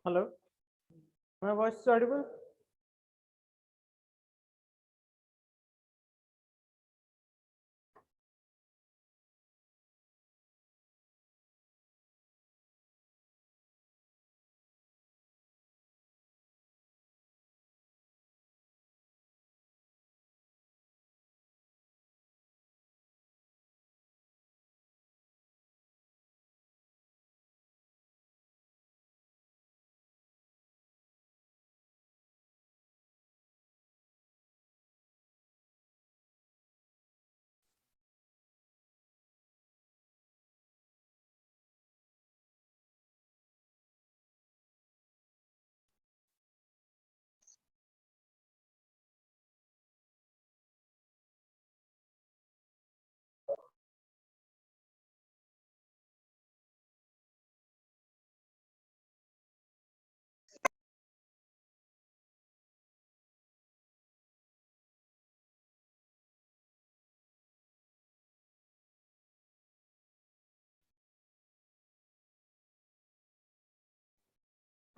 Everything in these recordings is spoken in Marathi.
Hello, my voice is audible?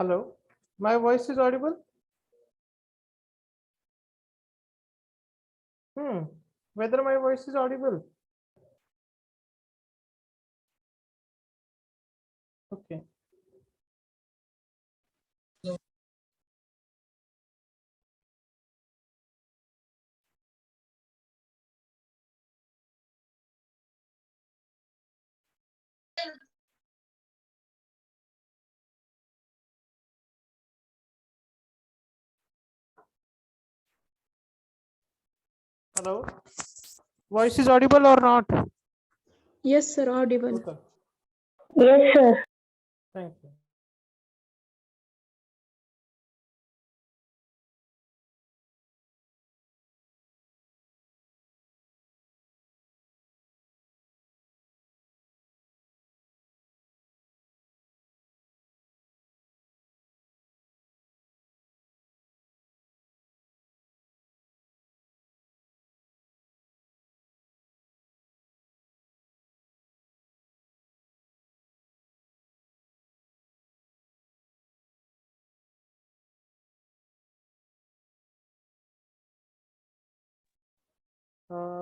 Hello, my voice is audible? Hmm, whether my voice is audible? Okay. Hello, voice is audible or not? Yes, sir, audible. Okay, Yes, sir. thank you.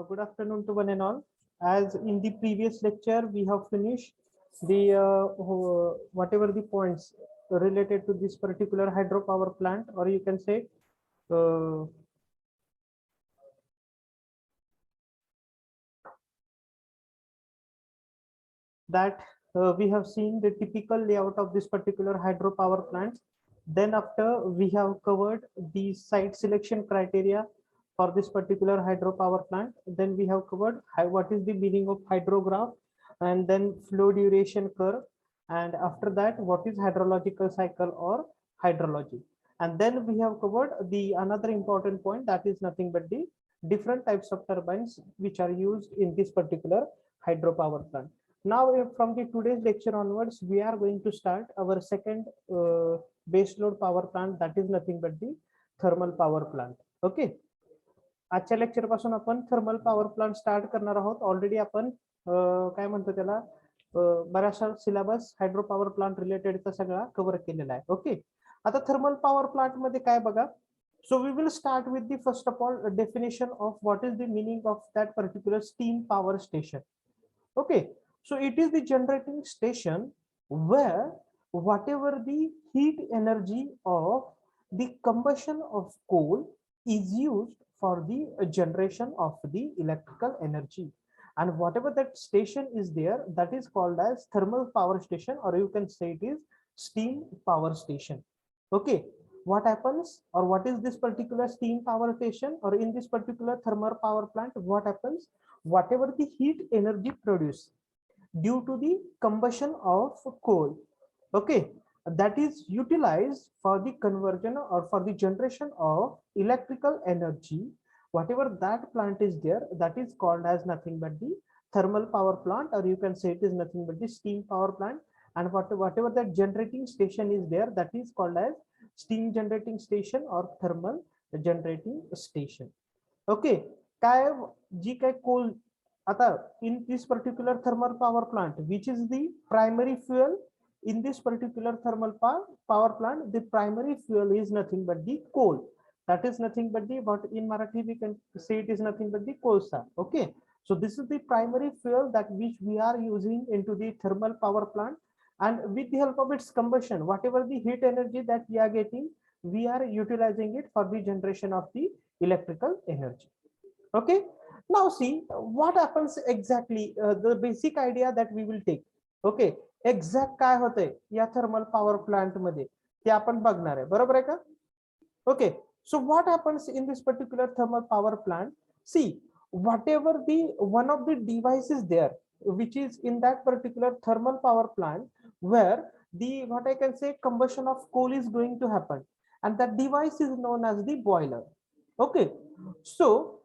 Good afternoon to one and all. As in the previous lecture, we have finished the whatever the points related to this particular hydropower plant, or you can say uh, that we have seen the typical layout of this particular hydropower plant. Then after we have covered the site selection criteria for this particular hydropower plant. Then we have covered what is the meaning of hydrograph, and then flow duration curve. And after that, what is hydrological cycle or hydrology. And then we have covered the another important point, that is nothing but the different types of turbines which are used in this particular hydropower plant. Now, from the today's lecture onwards, we are going to start our second base load power plant, that is nothing but the thermal power plant. Okay. आजच्या लेक्चर पासून आपण थर्मल पॉवर प्लांट स्टार्ट करणार आहोत. ऑलरेडी आपण काय म्हणतो त्याला बराचसा सिलेबस हायड्रो पॉवर प्लांट रिलेटेडचा सगळा कव्हर केलेला आहे. ओके. आता थर्मल पॉवर प्लांट मध्ये काय बघा. So we will start with the first of all definition of what is the meaning of that particular steam power station. Okay. So it is the generating station where whatever the heat energy of the combustion of coal is used for the generation of the electrical energy, and whatever that station is there, that is called as thermal power station, or you can say it is steam power station. Okay. What happens, or what is this particular steam power station, or in this particular thermal power plant, what happens, whatever the heat energy produced due to the combustion of coal, okay, that is utilized for the conversion or for the generation of electrical energy, whatever that plant is there, that is called as nothing but the thermal power plant, or you can say it is nothing but the steam power plant. And whatever that generating station is there, that is called as steam generating station or thermal generating station. Okay. काय जी काय कोल आता in this particular thermal power plant, which is the primary fuel in this particular thermal power plant, the primary fuel is nothing but the coal. That is nothing but the, but in Marathi we can say it is nothing but the kolsa. Okay, so this is the primary fuel that which we are using into the thermal power plant, and with the help of its combustion, whatever the heat energy that we are getting, we are utilizing it for the generation of the electrical energy. Okay, now see what happens exactly, the basic idea that we will take. Okay, exact काय होतंय या थर्मल पॉवर प्लांट मध्ये ते आपण बघणार आहे, बरोबर आहे का? Okay, so what happens in this particular thermal power plant? See, whatever the one of the devices there which is in that particular thermal power plant, where the what I can say combustion of coal is going to happen, and that device is known as the boiler. Okay, so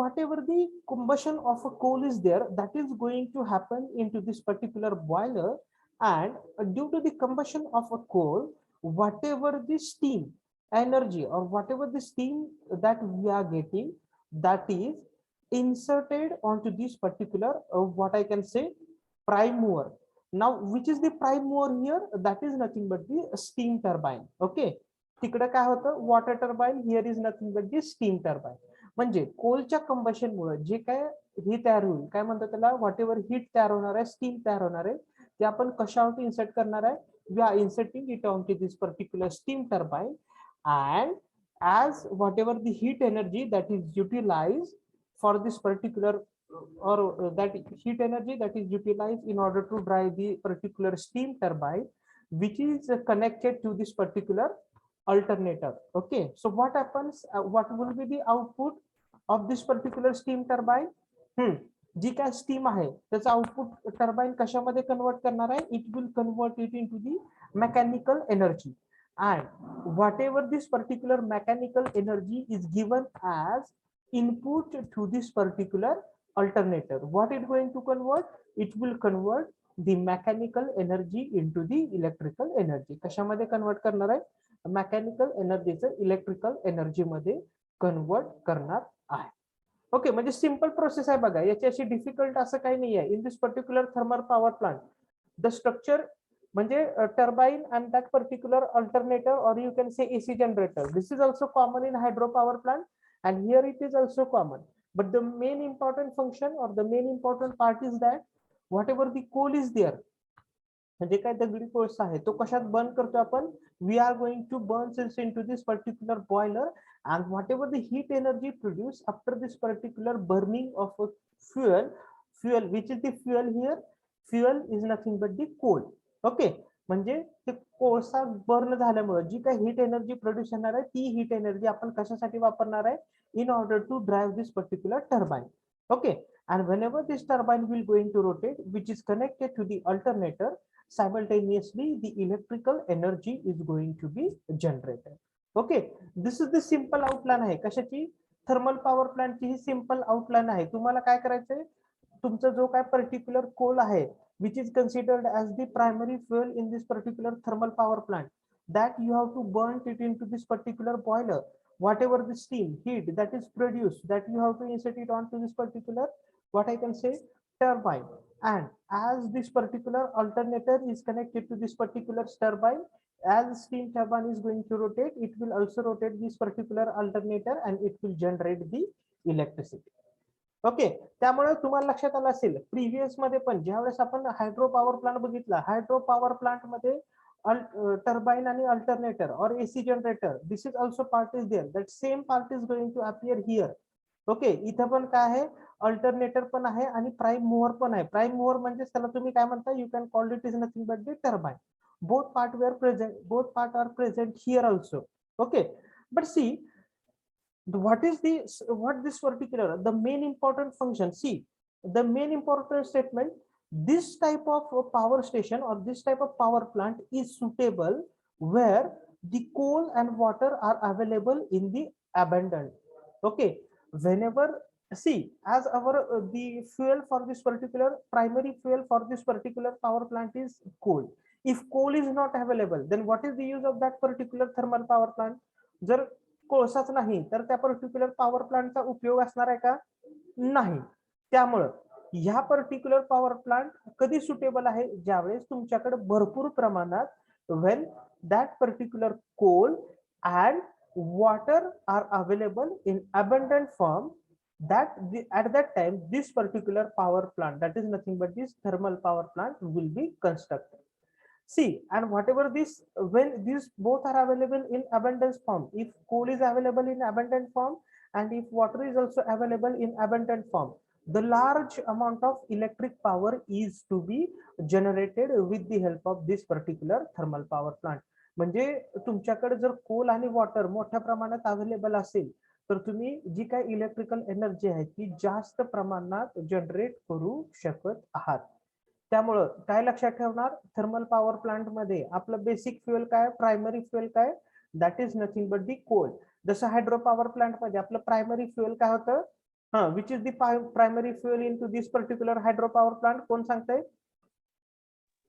whatever the combustion of a coal is there, that is going to happen into this particular boiler, and due to the combustion of a coal, whatever the steam energy or whatever the steam that we are getting, that is inserted onto this particular what I can say prime mover. Now which is the prime mover here? That is nothing but the steam turbine. Okay, तिकडे काय होतं water turbine, here is nothing but the steam turbine. म्हणजे कोलच्या कंबशन मुळे जे काय ही तयार होईल, काय म्हणतात त्याला, व्हॉट एव्हर हीट तयार होणार आहे, स्टीम तयार होणार आहे, ते आपण कशावरती इन्सर्ट करणार आहे, we are inserting it on to this particular steam turbine, and as whatever the heat energy that is utilized for this particular or that heat energy that is utilized in order to drive the particular steam turbine, which is connected to this particular alternator. Okay, so what happens, what will be the output of this particular steam turbine? जी काय स्टीम आहे त्याचा आउटपुट टर्बाइन कशामध्ये कन्वर्ट करणार आहे, it will convert it into the mechanical energy, and whatever this particular mechanical energy is given as input to this particular alternator, what it going to convert, it will convert the mechanical energy into the electrical energy. कशामध्ये कन्वर्ट करणार आहे, मेकॅनिकल एनर्जीचं इलेक्ट्रिकल एनर्जी मध्ये कन्वर्ट करणार आहे. ओके, म्हणजे सिंपल प्रोसेस आहे बघा, याची अशी डिफिकल्ट असं काही नाही आहे. In this particular thermal power plant the structure म्हणजे turbine and that particular alternator और you can say AC generator, this is also common in hydro power plant and here it is also common, but the main important function or the main important part is that whatever the coal is there, म्हणजे काय दगडी कोळसा आहे तो कशात बर्न करतो आपण, we are going to burn it into this particular boiler, and whatever the heat energy produced after this particular burning of a fuel which is the fuel here, fuel is nothing but the coal. Okay, म्हणजे ते कोळसा बर्न झाल्यामुळे जी काही हीट एनर्जी प्रोड्यूस होणार आहे ती हीट एनर्जी आपण कशासाठी वापरणार आहे, in order to drive this particular turbine. Okay, and whenever this turbine will going to rotate, which is connected to the alternator, simultaneously the electrical energy is going to be generated. Okay, this is the simple outline आहे कशाची, थर्मल पॉवर प्लांट ची ही सिंपल आउटलाइन आहे. तुम्हाला काय करायचंय, तुमचा जो काय पर्टिक्युलर कोल आहे which is considered as the primary fuel in this particular thermal power plant, that you have to burn it into this particular boiler. Whatever the steam heat that is produced, that you have to insert it onto this particular what I can say turbine, and as this particular alternator is connected to this particular turbine, as steam turbine is going to rotate, it will also rotate this particular alternator and it will generate the electricity. Okay, त्यामुळे तुम्हाला लक्षात आलं असेल प्रिव्हियस मध्ये पण ज्यावेळेस आपण हायड्रो पॉवर प्लांट बघितला, हायड्रो पॉवर प्लांट मध्ये टर्बाइन आणि alternator or AC generator, this is also part is there, that same part is going to appear here. Okay, इथं पण काय आहे, अल्टरनेटर पण आहे आणि प्राइम मूव्हर पण आहे. प्राइम मूव्हर म्हणजे त्याला तुम्ही काय म्हणता, you can call it is nothing but the turbine. Both part are present here also. Okay, but see what this particular the main important function, see the main important statement, this type of power station or this type of power plant is suitable where the coal and water are available in the abundant. Okay, whenever, see, as our the fuel for this particular primary fuel for this particular power plant is coal. If coal is not available, then what is the use of that particular thermal power plant? जर कोळसाच नाही तर त्या पर्टिक्युलर पॉवर प्लांटचा उपयोग असणार आहे का, नाही. त्यामुळे ह्या पर्टिक्युलर पॉवर प्लांट कधी सुटेबल आहे, ज्यावेळेस तुमच्याकडे भरपूर प्रमाणात when that particular coal and water are available in abundant form, at that time this particular power plant, that is nothing but this thermal power plant, will be constructed. See, and whatever this, when these both are available in abundance form, if coal is available in abundant form and if water is also available in abundant form, the large amount of electric power is to be generated with the help of this particular thermal power plant. म्हणजे तुमच्याकडे जर कोल आणि वॉटर मोठ्या प्रमाणात अवेलेबल असेल तर तुम्ही जी काही इलेक्ट्रिकल एनर्जी आहे ती जास्त प्रमाणात जनरेट करू शकत आहात. त्यामुळं काय लक्षात ठेवणार, थर्मल पॉवर प्लांट मध्ये आपलं बेसिक फ्युएल काय, प्रायमरी फ्युएल काय, that is nothing but the coal. जसं हायड्रो पॉवर प्लांट मध्ये आपलं प्रायमरी फ्युएल काय होतं, which is the primary fuel into this particular hydropower plant, कोण सांगताय?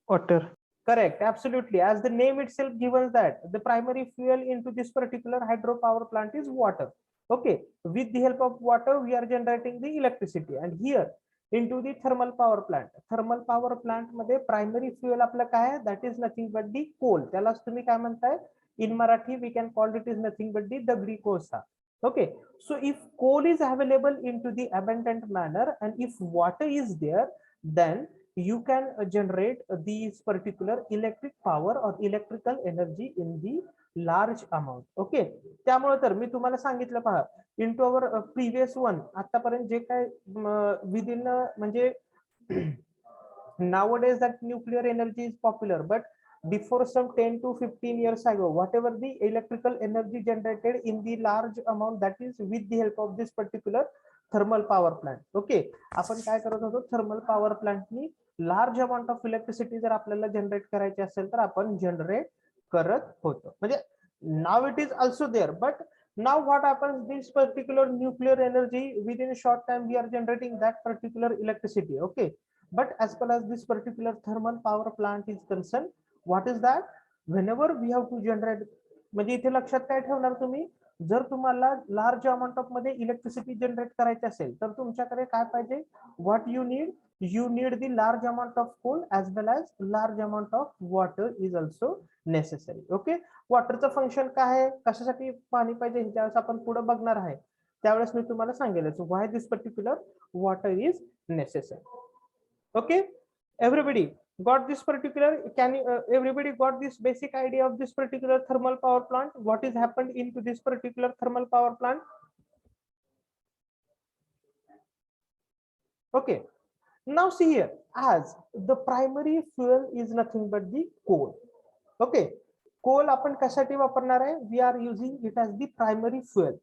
Water. Correct, absolutely, as the name itself gives that the primary fuel into this particular hydropower plant is water. Okay, with the help of water we are generating the electricity. And here into the thermal power plant मध्ये primary fuel आपलं काय आहे, that is nothing but the coal. त्यालाच तुम्ही काय म्हणताय, in Marathi we can call it is nothing but the dagdi kosa. Okay, so if coal is available into the abundant manner and if water is there, then you can generate these particular electric power or electrical energy in the large amount. Okay, त्यामुळे तर मी तुम्हाला सांगितलं पहा, into our previous one, आतापर्यंत जे काय within म्हणजे nowadays that nuclear energy is popular, but before some 10 to 15 years ago, whatever the electrical energy generated in the large amount, that is with the help of this particular thermal power plant. Okay, आपण काय करत होतो, थर्मल पॉवर प्लांटनी लार्ज अमाउंट ऑफ इलेक्ट्रिसिटी जर आपल्याला जनरेट करायची असेल तर आपण जनरेट करत होतो. म्हणजे now it is also there, but now what happens, this particular nuclear energy within a short time we are generating that particular electricity. Okay, but as far as this particular thermal power plant is concerned, what is that, whenever we have to generate, म्हणजे इथे लक्षात काय ठेवणार तुम्ही, जर तुम्हाला लार्ज अमाउंट ऑफ मध्ये इलेक्ट्रिसिटी जनरेट करायची असेल तर तुमच्याकडे काय पाहिजे, what you need the large amount of coal as well as large amount of water is also necessary. Okay, वॉटरचं फंक्शन काय आहे, कशासाठी पाणी पाहिजे ज्यावेळेस आपण पुढे बघणार आहे त्यावेळेस मी तुम्हाला सांगेल why this particular water is necessary. Okay, everybody got this particular, can you, everybody got this basic idea of this particular thermal power plant, what is happened into this particular thermal power plant? Okay, now see here, as the primary fuel is nothing but the coal. Okay, coal आपण कशासाठी वापरणार आहे, we are using it as the primary fuel.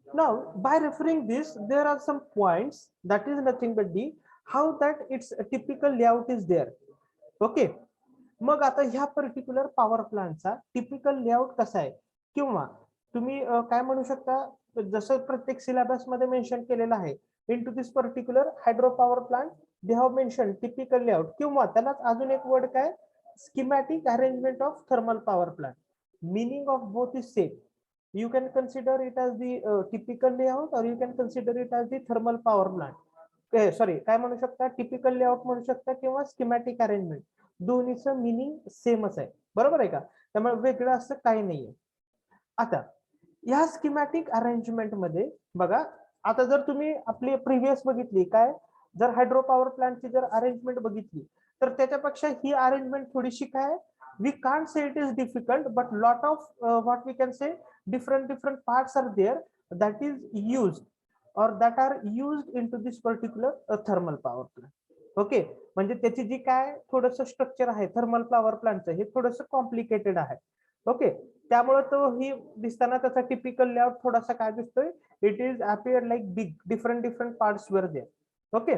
Now by referring this, there are some points, that is nothing but the how that its typical layout is there. Okay, मग आता ह्या पर्टिक्युलर पॉवर प्लांटचा टिपिकल लेआउट कसा आहे, किंवा तुम्ही काय म्हणू शकता, जसं प्रत्येक सिलेबस मध्ये मेन्शन केलेलं आहे, into this particular hydro power plant they have mention typical layout, किंवा त्यालाच अजून एक वर्ड काय, schematic arrangement of thermal power plant. Meaning of both is same. You can consider it as the typical layout or you can consider it as the thermal power plant. Sorry, काय म्हणू शकता, टिपिकल लेआउट म्हणू शकता किंवा स्कीमॅटिक अरेंजमेंट, दोन्हीचं मिनिंग सेमच आहे, बरोबर आहे का, त्यामुळे वेगळं असं काही नाहीये. आता या स्कीमॅटिक अरेंजमेंट मध्ये बघा, आता जर तुम्ही आपली प्रिव्हियस बघितली, काय जर हायड्रो पॉवर प्लांटची जर अरेंजमेंट बघितली तर त्याच्यापेक्षा ही अरेंजमेंट थोडीशी काय, we can't say it is difficult, but lot of what we can say different parts are there that is used or that are used into this particular thermal power plant. Okay, म्हणजे त्याची जी काय थोडंसं स्ट्रक्चर आहे थर्मल पॉवर प्लांटचं, हे थोडंसं कॉम्प्लिकेटेड आहे. ओके, त्यामुळे तो ही दिसताना त्याचा टिपिकल लेआउट थोडासा काय दिसतोय, it is appear like big different parts वर there. Okay,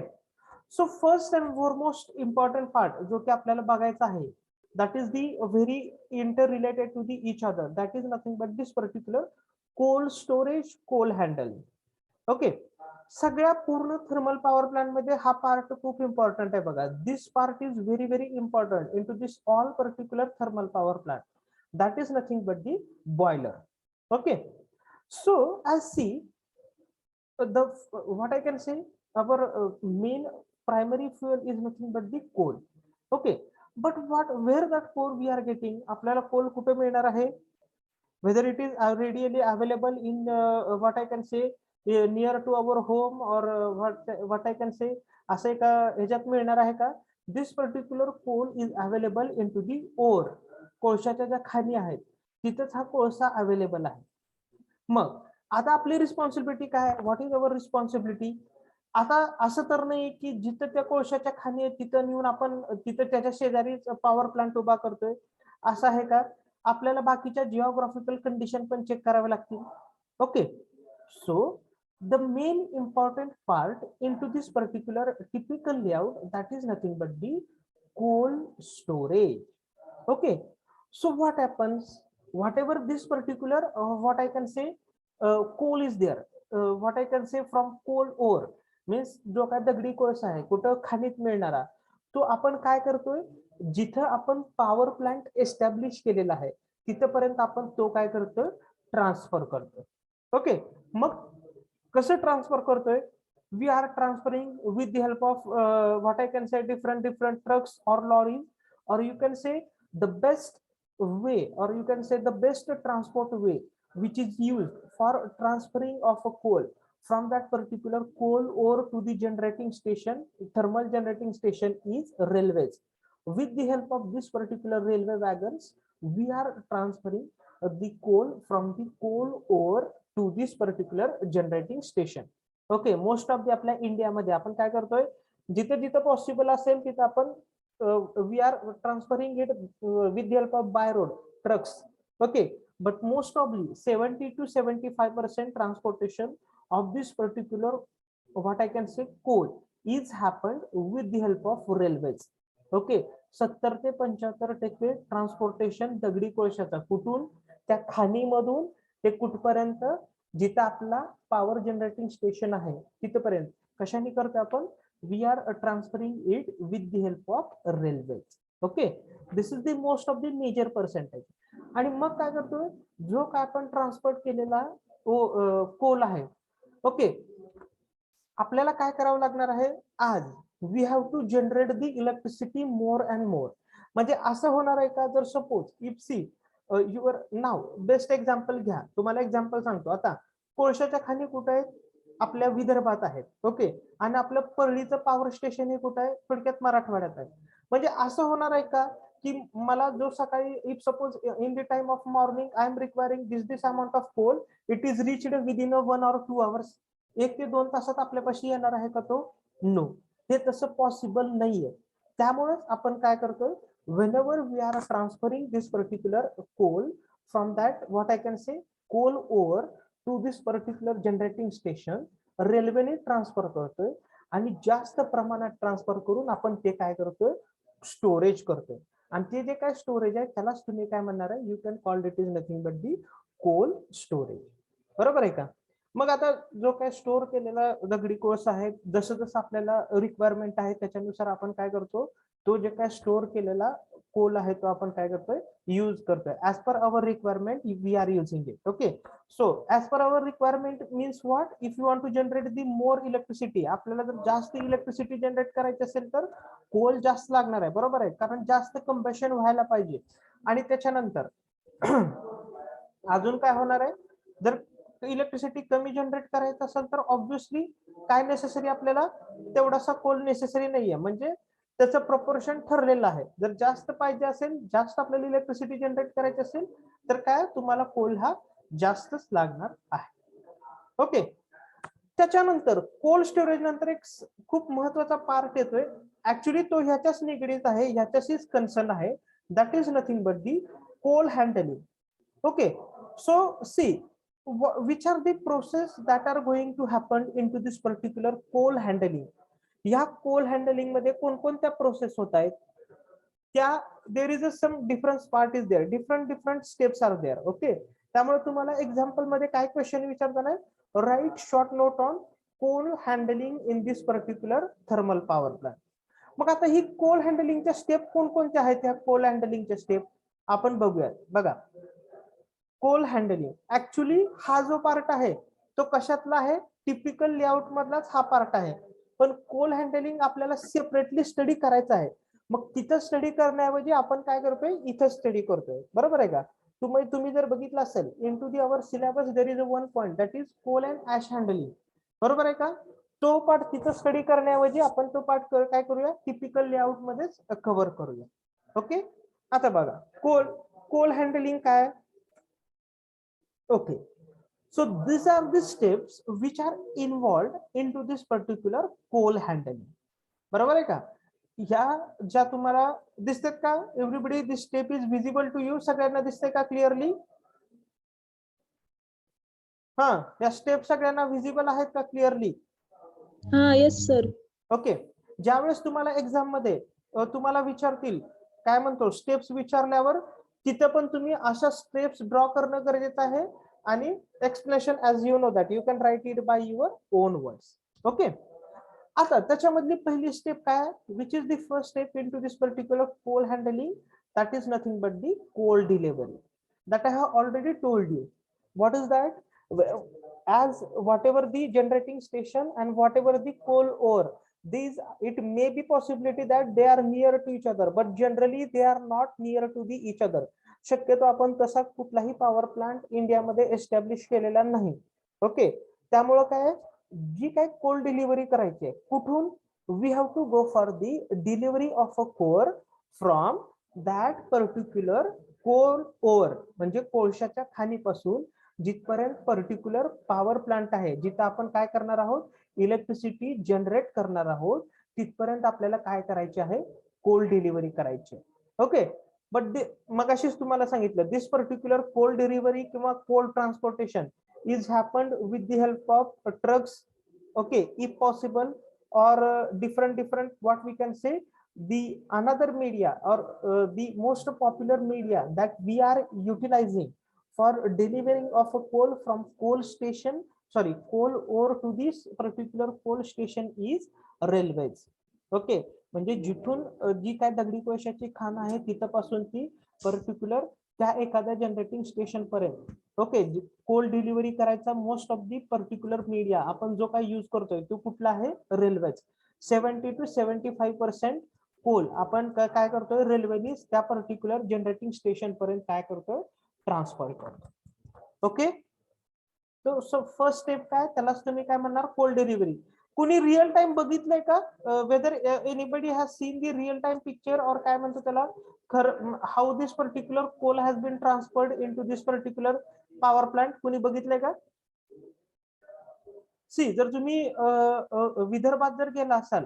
so first and foremost important part जो की आपल्याला बघायचा आहे, that is the very interrelated to the each other, that is nothing but this particular coal storage, coal handling. Okay, सगळ्या पूर्ण थर्मल पॉवर प्लांट मध्ये हा पार्ट खूप इम्पॉर्टंट आहे बघा. This part is very important in to this all particular thermal power plant, that is nothing but the boiler. Okay, so as see the what I can say, our main primary fuel is nothing but the coal. Okay, but where that coal we are getting? आपल्याला coal कुठे मिळणार आहे? Whether it is readily available in what I can say near to our home, or what I can say असे का ह्याच्यात मिळणार आहे का? This particular coal is available into the ore. कोळशाच्या ज्या खाणी आहेत तिथेच हा कोळसा अवेलेबल आहे. मग आता आपली रिस्पॉन्सिबिलिटी काय? What is our responsibility? आता असं तर नाही की जिथं त्या कोळशाच्या खाणी आहेत तिथं नेऊन आपण तिथं त्याच्या शेजारीच पॉवर प्लांट उभा करतोय, असं आहे का? आपल्याला बाकीच्या जिओग्राफिकल कंडिशन पण चेक करावे लागतील. Okay, so the main important part into this particular typical layout, that is nothing but the coal storage. Okay, so what happens, whatever this particular what I can say coal is there, what I can say from coal ore means जो काय दगडी कोळसा आहे कुठं खाणीत मिळणारा, तो आपण काय करतोय, जिथं आपण पॉवर प्लांट एस्टॅब्लिश केलेला आहे तिथपर्यंत आपण तो काय करतोय, ट्रान्सफर करतोय. ओके, मग कसं ट्रान्सफर करतोय? We are transferring with the help of what I can say different trucks or lorries, or you can say the best way, or you can say the best transport way which is used for transferring of a coal from that particular coal ore to the generating station, thermal generating station, is railways. With the help of this particular railway wagons, we are transferring the coal from the coal ore to this particular generating station. Okay, most of the आपल्या इंडियामध्ये आपण काय करतोय, जिथे जिथे पॉसिबल असेल तिथे आपण we are transferring it with the help of by road trucks. Okay, but most probably 70 to 75% transportation of this particular what I can say coal is happened with the help of railways. Okay, 70 ते 75% ट्रान्सपोर्टेशन दगडी कोळशाचा कुठून, त्या खाणीमधून ते कुठपर्यंत जिथे आपला पॉवर जनरेटिंग स्टेशन आहे तिथपर्यंत कशाने करतो आपण, we are transferring it with the help of railways. Okay, this is the most of the major percentage. आणि मग काय करतोय, जो काय आपण ट्रान्सपोर्ट केलेला कोल आहे, ओके, आपल्याला काय करावं लागणार आहे, आज we have to generate the electricity more and more. म्हणजे असं होणार आहे का, जर suppose if see your now best example घ्या, तुम्हाला एक्झाम्पल सांगतो. आता कोळशाच्या खाणी कुठे आहेत, आपल्या विदर्भात आहेत. ओके, आणि आपलं परळीचं पॉवर स्टेशन हे कुठं आहे, थोडक्यात मराठवाड्यात आहे. म्हणजे असं होणार आहे का की मला जो सकाळी if suppose in the time of morning I am requiring this amount of coal, it is reached within 1 or 2 hours, 1 ते 2 तासात आपल्यापाशी येणार आहे का तो? नो, हे तसं पॉसिबल नाहीये. त्यामुळेच आपण काय करतोय, whenever we are transferring this particular coal from that what I can say coal ore to this particular generating station, रेल्वेने ट्रान्सफर करतोय आणि जास्त प्रमाणात ट्रान्सफर करून आपण ते काय करतोय, स्टोरेज करतोय. आणि ते जे काय स्टोरेज आहे त्यालाच तुम्ही काय म्हणणार आहे, you can call it is nothing but the coal storage. बरोबर आहे का? मग आता जो काय स्टोर केलेला दगडी कोळसा आहे, जसं जसं आपल्याला रिक्वायरमेंट आहे त्याच्यानुसार आपण काय करतो, तो जे काय स्टोर केलेला कोल आहे तो आपण काय करतोय, यूज करतोय. As per our requirement we are using it. Okay, so as per our requirement means what, if you want to generate the more electricity, आपल्याला जर जास्त इलेक्ट्रिसिटी जनरेट करायची असेल तर कोल जास्त लागणार आहे. बरोबर आहे, कारण जास्त कंबशन व्हायला पाहिजे. आणि त्याच्यानंतर अजून काय होणार आहे, जर इलेक्ट्रिसिटी कमी जनरेट करायचं असेल तर ऑब्व्हियसली काय नेसेसरी, आपल्याला तेवढासा कोल नेसेसरी नाहीये. म्हणजे त्याचं प्रपोर्शन ठरलेलं आहे. जर जास्त पाहिजे असेल, जास्त आपल्याला इलेक्ट्रिसिटी जनरेट करायची असेल तर काय तुम्हाला कोल हा जास्तच लागणार आहे. ओके, त्याच्यानंतर कोल्ड स्टोरेज नंतर एक खूप महत्वाचा पार्ट येतोय. ऍक्च्युली तो ह्याच्याच निगडीत आहे, ह्याच्याशीच कन्सर्न आहे. That is nothing but the coal handling. Okay, so see which are the process that are going to happen into this particular coal handling. या कोल हँडलिंग मध्ये कोणकोणत्या प्रोसेस होत आहेत त्या, there is a some difference part is there, different steps are there. Okay, त्यामुळे तुम्हाला एक्झाम्पल मध्ये काय क्वेश्चन विचारताना, write short note on coal handling in this particular thermal power plant. मग आता ही कोल हँडलिंगच्या स्टेप कोणकोणत्या आहेत, ह्या कोल हँडलिंगच्या स्टेप आपण बघूयात. बघा, कोल हँडलिंग ऍक्च्युली हा जो पार्ट आहे तो कशातला आहे, टिपिकल लेआउट मधलाच हा पार्ट आहे. पण कोल हँडलिंग आपल्याला सेपरेटली स्टडी करायचं आहे. मग तिथं स्टडी करण्याऐवजी आपण काय करतोय, इथं स्टडी करतोय. बरोबर आहे का? तुम्ही जर बघितलं असेल, in to the our syllabus there is a one point that is coal and ash handling. बरोबर आहे का? तो पार्ट तिथं स्टडी करण्याऐवजी आपण तो पार्ट काय करूया, टिपिकल लेआउट मध्येच कव्हर करूया. ओके, आता बघा कोल हँडलिंग काय. Okay, so these are the steps which are involved into this particular coal handling. बरोबर आहे का? या ज्या तुम्हाला दिसतात का, everybody this step is visible to you, सगळ्यांना दिसतंय का क्लिअरली? हा, या स्टेप सगळ्यांना विजिबल आहेत का क्लिअरली? हा, येस सर. ओके, ज्यावेळेस तुम्हाला एक्झाम मध्ये तुम्हाला विचारतील काय म्हणतो स्टेप्स विचारल्यावर, तिथे पण तुम्ही अशा स्टेप्स ड्रॉ करणं गरजेचं आहे. आणि explanation as you know that you can write it by your own words. Okay, आता त्याच्यामधली पहिली स्टेप काय, which is the first step in to this particular coal handling, that is nothing but the coal delivery. That I have already told you. What is that? As whatever the generating station and whatever the coal ore, these, it may be possibility that they are near to each other, but generally they are not near to the each other. शक्यतो आपण तसा कुठलाही पॉवर प्लांट इंडियामध्ये एस्टॅब्लिश केलेला नाही. ओके, त्यामुळे काय, जी काय कोल डिलिव्हरी करायची आहे कुठून, we have to go for the delivery of a coal from that particular coal ore, म्हणजे कोळशाच्या खाणीपासून जिथपर्यंत पर्टिक्युलर पॉवर प्लांट आहे, जिथं आपण काय करणार आहोत, इलेक्ट्रिसिटी जनरेट करणार आहोत, तिथपर्यंत आपल्याला काय करायचे आहे, कोल डिलिव्हरी करायची. ओके, बट मगाशीच तुम्हाला सांगितलं, दिस पर्टिक्युलर कोल डिलिव्हरी किंवा coal transportation is happened with the help of trucks. Okay, if possible, or different what we can say, the another media or the most popular media that we are utilizing for delivering of a coal from coal station, sorry, coal ore to this particular coal station is railways. Okay, म्हणजे जिथून जी काय दगडी कोळशाची खाण आहे तिथपासून ती पर्टिक्युलर त्या एखाद्या जनरेटिंग स्टेशन पर्यंत. ओके, कोल डिलिव्हरी करायचा most of the particular media आपण जो काय यूज करतोय तो कुठला आहे, रेल्वेज. 70 to 75% कोल आपण काय करतोय, रेल्वेनी त्या पर्टिक्युलर जनरेटिंग स्टेशन पर्यंत काय करतोय, ट्रान्सफर करतो. ओके, तो फर्स्ट स्टेप काय, त्यालाच तुम्ही काय म्हणणार, कोल डिलिव्हरी. कुणी रिअल टाइम बघितलंय का, whether anybody has seen the real time picture, or काय म्हणतो त्याला, how this particular coal has been transferred in to this particular power plant, कुणी बघितलंय का? सी, जर तुम्ही विदर्भात जर गेला असाल,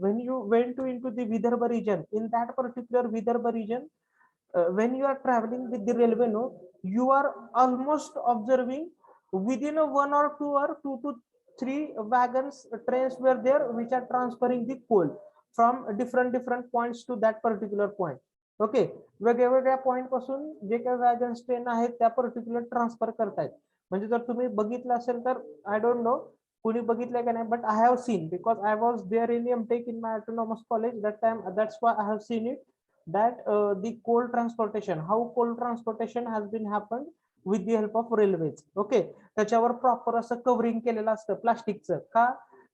when you went to into the Vidarbha region, in that particular Vidarbha region, when you are traveling with the railway, no, you are almost observing within a 1 or 2 or 2 to 3 wagons, trains were there which are transferring the coal from different points to that particular point. Okay, वेगवेगळ्या पॉइंट पासून जे काही वॅगन्स ट्रेन आहेत त्या पर्टिक्युलर ट्रान्सफर करतायत. म्हणजे जर तुम्ही बघितलं असेल तर, आय डोंट नो कुणी बघितलंय का नाही, but I have seen, because I was there in MTech in my autonomous college that time, that's why I have seen it, that the coal transportation, how coal transportation has been happened with the help of railways. Okay, त्याच्यावर प्रॉपर असं कव्हरिंग केलेलं असतं प्लास्टिकचं, का,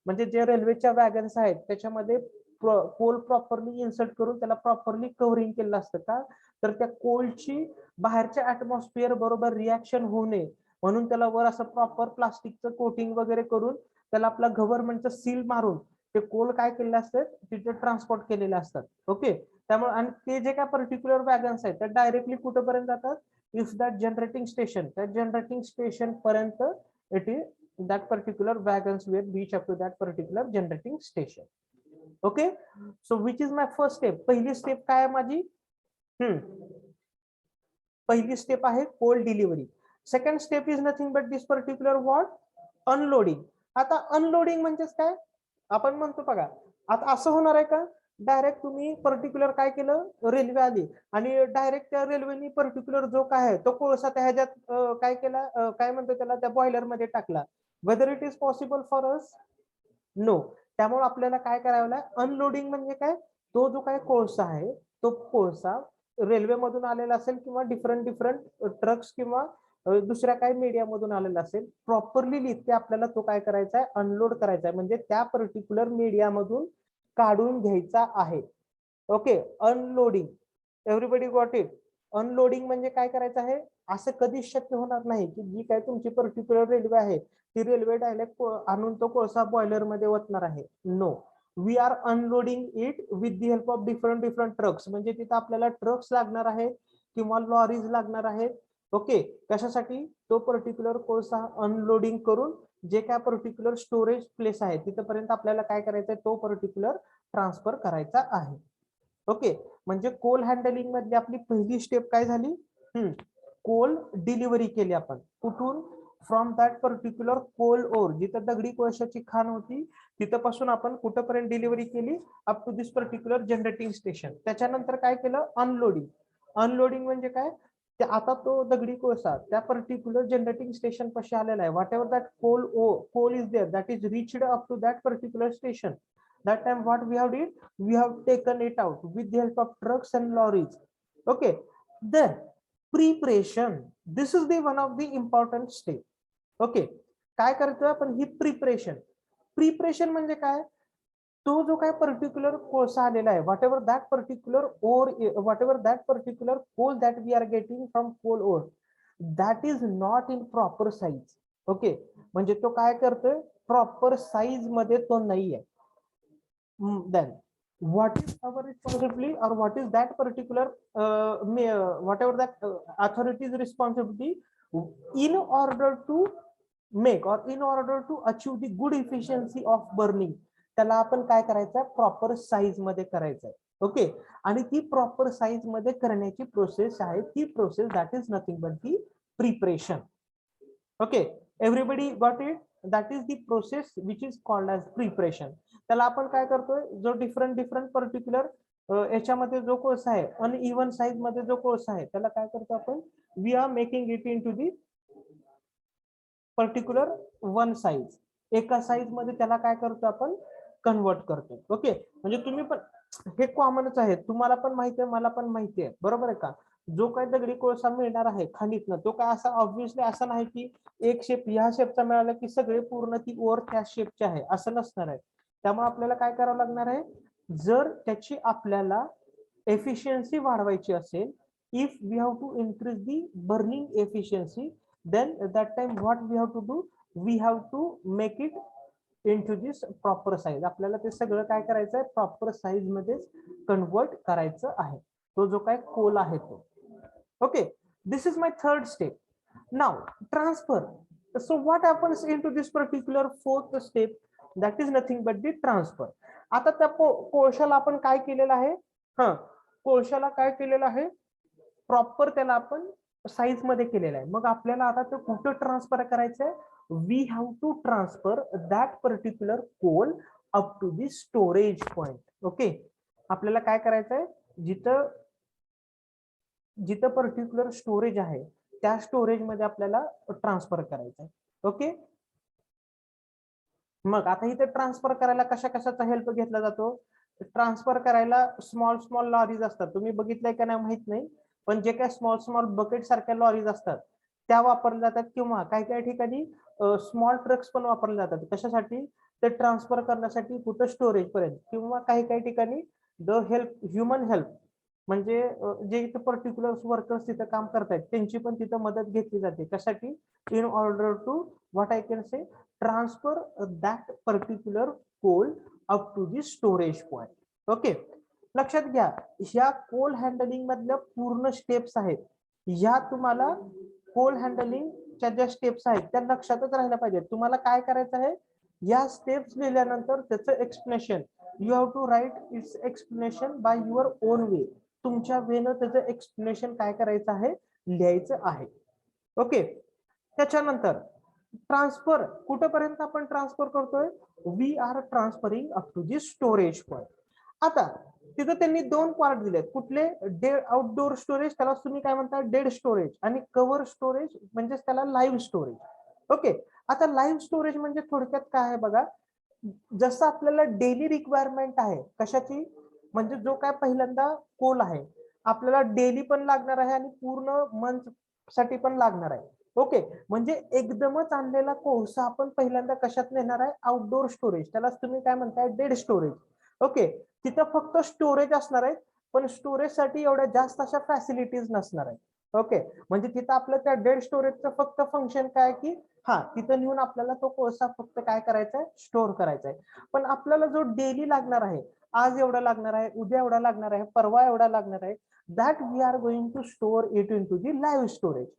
म्हणजे जे रेल्वेच्या वॅगन्स आहेत त्याच्यामध्ये कोल प्रॉपरली इन्सर्ट करून त्याला प्रॉपरली कव्हरिंग केलेलं असतं. का, तर त्या कोलची बाहेरच्या ऍटमॉस्फिअर बरोबर रिॲक्शन होऊ नये म्हणून त्याला वर असं प्रॉपर प्लास्टिकचं कोटिंग वगैरे करून त्याला आपला गव्हर्नमेंटचं सील मारून ते कोल काय केलेले असतात, तिथे ट्रान्सपोर्ट केलेले असतात. ओके, त्यामुळे आणि ते जे काय पर्टिक्युलर वॅगन्स आहेत त्या डायरेक्टली कुठेपर्यंत जातात, इफ दॅट जनरेटिंग स्टेशन, त्या जनरेटिंग स्टेशन पर्यंत it is that particular wagons will reach up to that particular generating station. Okay, so which is my first step, पहिली स्टेप काय आहे माझी, पहिली स्टेप आहे coal delivery. Second step is nothing but this particular what, unloading. आता अनलोडिंग म्हणजेच काय, आपण म्हणतो बघा, आता असं होणार आहे का, डायरेक्ट तुम्ही पर्टिक्युलर काय केलं, रेल्वे आली आणि डायरेक्ट त्या रेल्वेनी पर्टिक्युलर जो काय आहे तो कोळसा त्या ह्याच्यात काय केला, काय म्हणतो त्याला, त्या बॉयलर मध्ये टाकला. Whether it is possible for us, no. त्यामुळे आपल्याला काय करावं लागेल, अनलोडिंग म्हणजे काय, तो जो काय कोळसा आहे तो कोळसा रेल्वे मधून आलेला असेल किंवा डिफरंट ट्रक्स किंवा दुसऱ्या काही मीडियामधून आलेला असेल, प्रॉपरली लिहिते आपल्याला तो काय करायचा आहे, अनलोड करायचा आहे, म्हणजे त्या पर्टिक्युलर मीडियामधून काढून घ्यायचा आहे. Okay, unloading. Everybody got it? Unloading म्हणजे काय करायचं आहे, असं कधीच शक्य होणार नाही की जी काय तुमची पर्टिक्युलर रेल्वे आहे ती रेल्वे डायरेक्ट आणून तो कोळसा बॉयलर मध्ये ओतणार आहे. No, we are unloading it with the help of different trucks. म्हणजे तिथं आपल्याला ट्रक्स लागणार आहेत किंवा लॉरीज लागणार आहेत. ओके, कशासाठी? तो पर्टिक्युलर कोळसा अनलोडिंग करून जे काय पर्टिक्युलर स्टोरेज प्लेस आहे तिथपर्यंत आपल्याला काय करायचं आहे, तो पर्टिक्युलर ट्रान्सफर करायचा आहे. ओके, म्हणजे कोल हँडलिंग मधली आपली पहिली स्टेप काय झाली, कोल डिलिव्हरी केली आपण. कुठून? From that particular coal ore, जिथं दगडी कोळशाची खाण होती तिथपासून आपण कुठपर्यंत डिलिव्हरी केली, up to this particular generating station. त्याच्यानंतर काय केलं, अनलोडिंग. अनलोडिंग म्हणजे काय, ते आता तो दगडी कोळसा त्या पर्टिक्युलर जनरेटिंग स्टेशन पाशी आलेला आहे. Whatever that coal is there, that is reached up to that particular station. That time what we have did, we have taken it out with the help of trucks and lorries. Okay, then preparation, this is the one of the important step. Okay, काय करतोय आपण ही प्रिपरेशन. प्रिपरेशन म्हणजे काय, तो जो काय पर्टिक्युलर कोळसा आलेला आहे, whatever that particular ore, whatever that particular coal that we are getting from coal ore, that is not in proper size. Okay, म्हणजे तो काय करतोय, प्रॉपर साईज मध्ये तो नाही आहे. Then what is our responsibility, or what is that particular whatever that authority's responsibility, in order to make or in order to achieve the good efficiency of burning, त्याला आपण काय करायचं, प्रॉपर साईज मध्ये करायचंय. ओके, आणि ती प्रॉपर साईज मध्ये करण्याची प्रोसेस आहे, ती process that is nothing but the preparation. Okay, everybody got it? That is the process which is called as preparation. त्याला आपण काय करतोय, जो डिफरंट पर्टिक्युलर याच्यामध्ये जो कोळसा आहे, अनइव्हन साईज मध्ये जो कोळसा आहे, त्याला काय करतो आपण, we are making it in to the particular one size. एका साईज मध्ये त्याला काय करतो आपण, कन्वर्ट करतो. ओके, म्हणजे तुम्ही पण हे कॉमनच आहे, तुम्हाला पण माहिती आहे, मला पण माहिती आहे, बरोबर आहे का. जो काय दगडी कोळसा मिळणार आहे खाणीतनं, तो काय असा ऑब्व्हियसली असं नाही की एक शेप ह्या शेपचा मिळाला की सगळे पूर्ण ती ओर त्या शेपचे आहे, असं नसणार आहे. त्यामुळे आपल्याला काय करावं लागणार आहे, जर त्याची आपल्याला एफिशियन्सी वाढवायची असेल, if we have to increase the burning efficiency, then that time what we have to do, we have to make it into this proper size. आपल्याला ते सगळं काय करायचं आहे, प्रॉपर साईज मध्ये कन्वर्ट करायचं आहे, तो जो काय कोल आहे तो. Okay, this is my third step. Now transfer. So what happens into this particular fourth step, that is nothing but the transfer. आता त्या कोळशाला आपण काय केलेलं आहे, कोळशाला काय केलेलं आहे, प्रॉपर त्याला आपण साईज मध्ये केलेलं आहे. मग आपल्याला आता ते कुठं ट्रान्सफर करायचं आहे, we have to transfer that particular coal up to the storage point. Okay, आपल्याला काय करायचं आहे, जिथं जिथं पर्टिक्युलर स्टोरेज आहे त्या स्टोरेज मध्ये आपल्याला ट्रान्सफर करायचं आहे. ओके, मग आता इथे ट्रान्सफर करायला कशा कशाचा हेल्प घेतला जातो, ट्रान्सफर करायला स्मॉल लॉरीज असतात, तुम्ही बघितलंय का नाही माहित नाही, पण जे काय स्मॉल बकेट सारख्या लॉरीज असतात त्या वापरल्या जातात, किंवा काही ठिकाणी स्मॉल ट्रक्स पण वापरले जातात. कशासाठी, ते ट्रान्सफर करण्यासाठी कुठं स्टोरेज पर्यंत, किंवा काही ठिकाणी द हेल्प, ह्युमन हेल्प, म्हणजे जे इथे पर्टिक्युलर वर्कर्स तिथं काम करतायत त्यांची पण तिथं मदत घेतली जाते. कशासाठी, in order to what I can say, transfer that particular coal up to the storage point. Okay, लक्षात घ्या, ह्या कोल हँडलिंग मधल्या पूर्ण स्टेप्स आहेत, ह्या तुम्हाला कोल हँडलिंगच्या ज्या स्टेप्स आहेत त्या लक्षातच राहायला पाहिजे. तुम्हाला काय करायचं आहे, या स्टेप्स लिहिल्यानंतर त्याचं explanation, you have to write its explanation by your own way. तुमच्या वेनं त्याचं एक्सप्लेनेशन काय करायचं आहे, लिहायचं आहे. ओके, त्याच्यानंतर ट्रान्सफर कुठपर्यंत आपण ट्रान्सफर करतोय, we are transferring up to the storage point. आता तिथं त्यांनी दोन पार्ट दिलेत, कुठले, आउटडोर स्टोरेज, त्याला तुम्ही काय म्हणता, डेड स्टोरेज, आणि कव्हर स्टोरेज म्हणजे त्याला लाईव्ह स्टोरेज. ओके, आता लाईव्ह स्टोरेज म्हणजे थोडक्यात काय आहे बघा, जसं आपल्याला डेली रिक्वायरमेंट आहे कशाची, म्हणजे जो काय पहिल्यांदा कोल आहे आपल्याला डेली पण लागणार आहे आणि पूर्ण मंथ साठी पण लागणार आहे. ओके, म्हणजे एकदमच आणलेला कोळसा आपण पहिल्यांदा कशात नेणार आहे, आउटडोर स्टोरेज, त्यालाच तुम्ही काय म्हणताय, डेड स्टोरेज. ओके, तिथं फक्त स्टोरेज असणार आहे, पण स्टोरेज साठी एवढ्या जास्त अशा फॅसिलिटीज नसणार आहे. ओके, म्हणजे तिथं आपलं त्या डेड स्टोरेजचं फक्त फंक्शन काय की हा तिथं नेऊन आपल्याला तो कोळसा फक्त काय करायचा आहे, स्टोअर करायचा आहे. पण आपल्याला जो डेली लागणार आहे, आज एवढा लागणार आहे, उद्या एवढा लागणार आहे, परवा एवढा लागणार आहे, that we are going to store it into the live storage.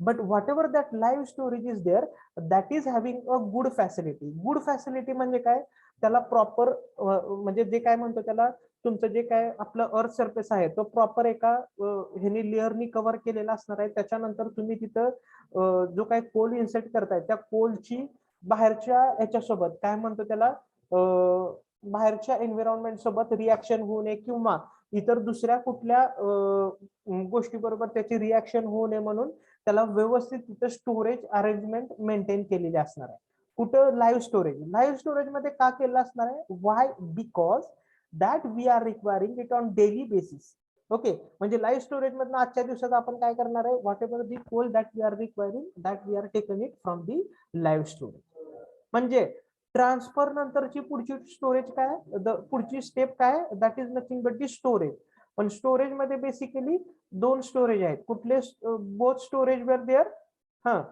But whatever that live storage is there, that is having a good facility. Good facility म्हणजे काय, त्याला प्रॉपर म्हणजे जे काय म्हणतो त्याला, तुमचं जे काय आपलं अर्थ सरफेस आहे तो प्रॉपर एका ह्यानी लेअरनी कव्हर केलेला असणार आहे. त्याच्यानंतर तुम्ही तिथं जो काय कोल इन्सर्ट करताय त्या कोलची बाहेरच्या ह्याच्यासोबत काय म्हणतो त्याला, बाहेरच्या एन्व्हायरमेंट सोबत रिॲक्शन होऊ नये किंवा इतर दुसऱ्या कुठल्या गोष्टी बरोबर त्याची रिॲक्शन होऊ नये म्हणून त्याला व्यवस्थित तिथं स्टोरेज अरेंजमेंट मेंटेन केलेली असणार आहे. कुठं, लाईव्ह स्टोरेज. लाईव्ह स्टोरेज मध्ये का केलं असणार आहे, why, because that we are requiring it on daily basis. Okay, म्हणजे लाईव्ह स्टोरेज मधनं आजच्या दिवसात आपण काय करणार आहे, whatever the coal that we are requiring that we are taken it from the live storage. म्हणजे ट्रान्सफर नंतरची पुढची स्टोरेज काय, पुढची स्टेप काय, that is nothing but the storage. पण स्टोरेज मध्ये बेसिकली दोन स्टोरेज आहेत. कुठले, बोथ स्टोरेज वेर देअर, हा,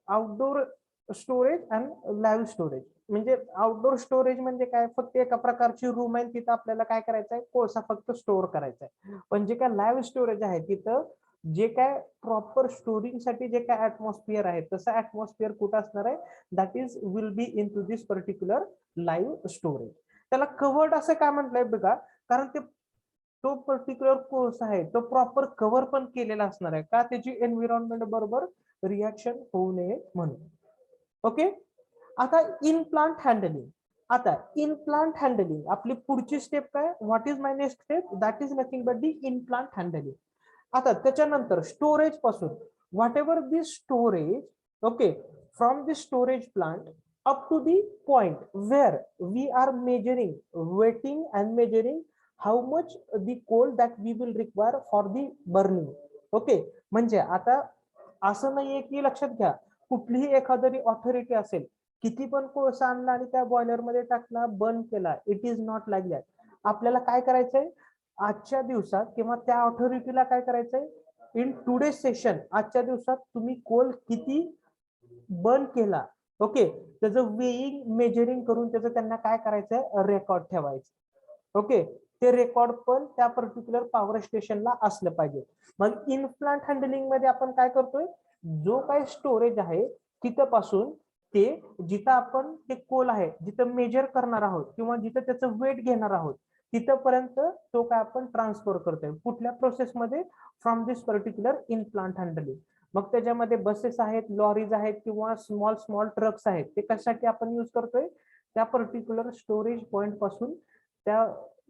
outdoor storage and live storage. म्हणजे आउटडोर स्टोरेज म्हणजे काय, फक्त एका प्रकारची रूम आहे, तिथं आपल्याला काय करायचं आहे, कोळसा फक्त स्टोअर करायचा आहे. पण जे काय लाईव्ह स्टोरेज आहे तिथं जे काय प्रॉपर स्टोरिंग साठी जे काय ऍटमॉस्फिअर आहे तसं ऍटमॉस्फिअर कुठं असणार आहे, that is will be in to this particular live storage. त्याला कवर्ड असं काय म्हटलंय बघा, कारण ते तो पर्टिक्युलर कोर्स आहे तो प्रॉपर कव्हर पण केलेला असणार आहे, का, त्याची एन्व्हायरमेंट बरोबर रिॲक्शन होऊ नये म्हणून. ओके, आता इन प्लांट हँडलिंग. आता इन प्लांट हँडलिंग आपली पुढची स्टेप काय, what is my next step, that is nothing but the in plant handling. आता त्याच्यानंतर स्टोरेज पासून what ever this storage, okay, from the storage plant up to the point where we are measuring, weighting and measuring how much the coal that we will require for the burning. Okay, म्हणजे आता असं नाहीये की, लक्षात घ्या, कुठलीही एखादी ऑथॉरिटी असेल, किती पण कोळसा आणला आणि त्या बॉयलर मध्ये टाकला, बर्न केला, it is not like that. आपल्याला काय करायचंय, आजच्या दिवसात किंवा त्या ऑथॉरिटीला काय करायचंय, इन टुडे सेशन, आजच्या दिवसात तुम्ही कोल किती बर्न केला, ओके, त्याचं वेईंग मेजरिंग करून त्याचं त्यांना काय करायचंय, रेकॉर्ड ठेवायचं. ओके, ते रेकॉर्ड पण त्या पर्टिक्युलर पॉवर स्टेशनला असलं पाहिजे. मग इन प्लांट हँडलिंग मध्ये आपण काय करतोय, जो काय स्टोरेज आहे तिथं पासून ते जिथं आपण ते कोल आहे जिथं मेजर करणार आहोत किंवा जिथं त्याचं वेट घेणार आहोत तिथपर्यंत तो काय आपण ट्रान्सफर करतोय. कुठल्या प्रोसेसमध्ये, from this particular in plant handling. मग त्याच्यामध्ये बसेस आहेत, लॉरीज आहेत किंवा स्मॉल स्मॉल ट्रक्स आहेत, ते कशासाठी आपण यूज करतोय, त्या पर्टिक्युलर स्टोरेज पॉइंट पासून त्या